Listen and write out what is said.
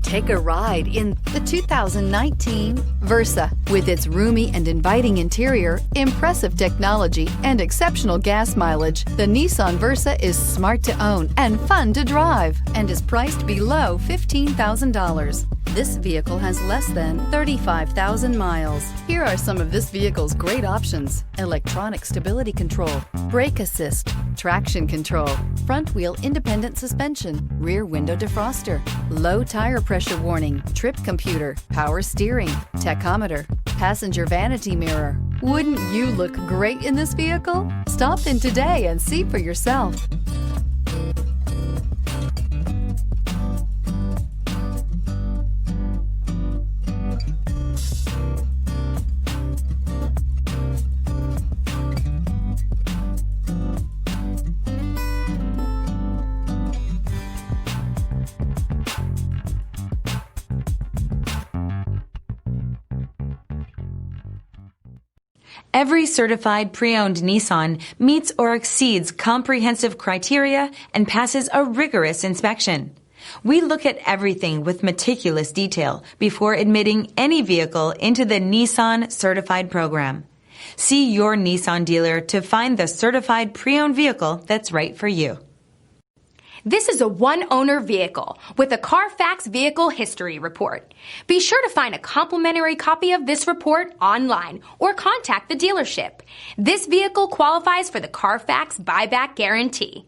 Take a ride in the 2019 Versa. With its roomy and inviting interior, impressive technology, and exceptional gas mileage, the Nissan Versa is smart to own and fun to drive and is priced below $15,000. This vehicle has less than 35,000 miles. Here are some of this vehicle's great options: electronic stability control, brake assist, traction control, front wheel independent suspension, rear window defroster, low tire pressure warning, trip computer, power steering, tachometer, passenger vanity mirror. Wouldn't you look great in this vehicle? Stop in today and see for yourself. Every certified pre-owned Nissan meets or exceeds comprehensive criteria and passes a rigorous inspection. We look at everything with meticulous detail before admitting any vehicle into the Nissan Certified Program. See your Nissan dealer to find the certified pre-owned vehicle that's right for you. This is a one-owner vehicle with a Carfax Vehicle History Report. Be sure to find a complimentary copy of this report online or contact the dealership. This vehicle qualifies for the Carfax Buyback Guarantee.